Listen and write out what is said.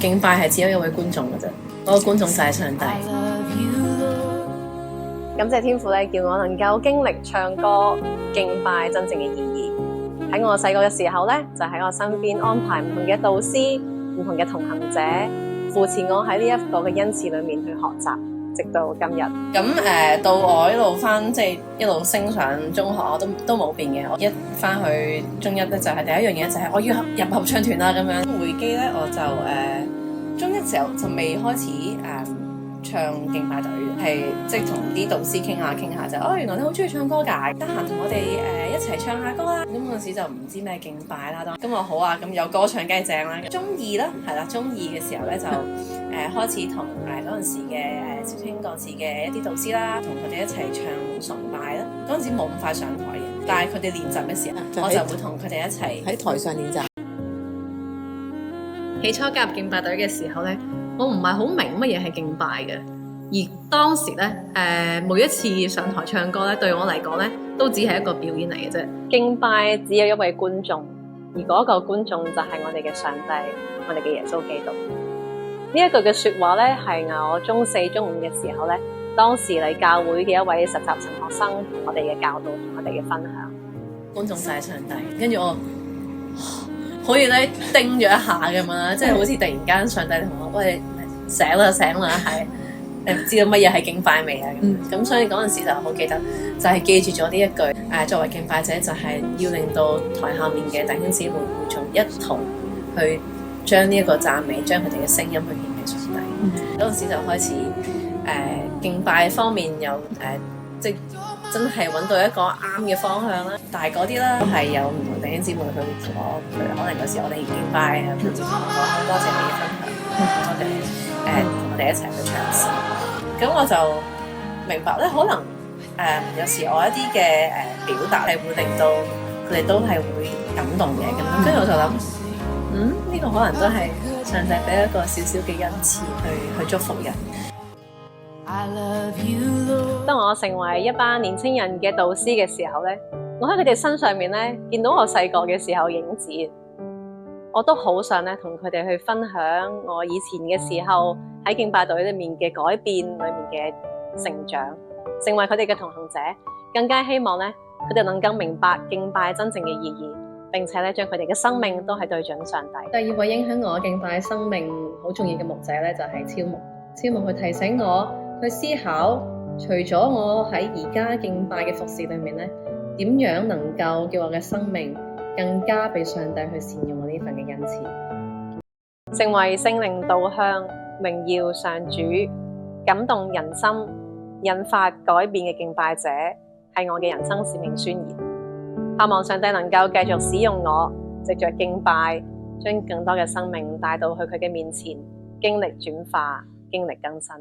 敬拜係只有一位觀眾嘅啫，嗰個觀眾就係上帝。感謝天父咧，叫我能夠經歷唱歌敬拜真正嘅意義。喺我細個嘅時候咧，就喺我身邊安排唔同嘅導師、唔同嘅同行者，扶持我喺呢一個嘅恩賜裏面去學習，直到今日。咁到我一路翻即係一路升上中學，我都冇變嘅。我一翻去中一咧，就係第一樣嘢就係我要入合唱團啦咁樣。回基咧，我就中一時候就未開始唱敬拜隊，係即係同啲導師傾下就原來你好中意唱歌㗎，得閒同我哋一齊唱下歌啦。咁嗰陣時就唔知咩敬拜啦，咁我好啊，咁有歌唱梗係正啦。中二啦，係啦，中二嘅時候咧就開始同嗰陣時嘅小青各自嘅一啲導師啦，同佢哋一齊唱崇拜啦。嗰陣時冇咁快上台嘅，但係佢哋練習嘅時候，我就會同佢哋一齊喺台上練習。起初加入敬拜隊嘅時候咧，我唔係好明乜嘢係敬拜嘅，而當時咧每一次上台唱歌咧，對我嚟講咧都只係一個表演嚟嘅啫。敬拜只有一位觀眾，而嗰個觀眾就係我哋嘅上帝，我哋嘅耶穌基督。呢一句嘅說話咧，係我中四、中五嘅時候咧，當時嚟教會嘅一位實習神學生同我哋嘅教導，同我哋嘅分享。觀眾就係上帝，跟住我好似咧叮咗一下咁樣啦，即係好似突然間上帝同我喂，醒啦，係知道乜嘢係敬拜未啊？咁所以嗰陣時就好記得，就係記住咗呢一句作為敬拜者就係要令到台下面嘅弟兄姊妹會眾一同去將呢一個讚美，將佢哋嘅聲音去獻俾上帝。嗰陣時就開始敬拜方面有即係真係揾到一個啱嘅方向啦。大嗰啲啦，都係有唔同弟兄姊妹去同我，可能有時我哋敬拜啊，甚至同我講多謝你嘅分享，我哋同我哋一齊去唱詩。咁我就明白咧，可能有時我一啲嘅表達係會令到佢哋都係會感動嘅咁。跟住我就諗，呢個可能都係上帝俾一個少少嘅恩賜去祝福人。當我成為一班年青人嘅導師嘅時候咧，我喺佢哋身上面咧見到我細個嘅時候影子，我都好想咧同佢哋去分享我以前嘅時候喺敬拜隊裏面嘅改變，裏面嘅成長，成為佢哋嘅同行者，更加希望咧佢哋能夠明白敬拜真正嘅意義，並且咧將佢哋嘅生命都係對準上帝。第二位影響我敬拜生命好重要嘅牧者咧就係超牧。超牧去提醒我去思考，除咗我喺而家敬拜嘅服侍裏面咧，點樣能夠叫我嘅生命更加被上帝去善用我呢份嘅恩賜，成為聖靈導向、榮耀上主、感動人心、引發改變嘅敬拜者，係我嘅人生使命宣言。盼望上帝能夠繼續使用我，藉着敬拜，將更多嘅生命帶到去佢嘅面前，經歷轉化，經歷更新。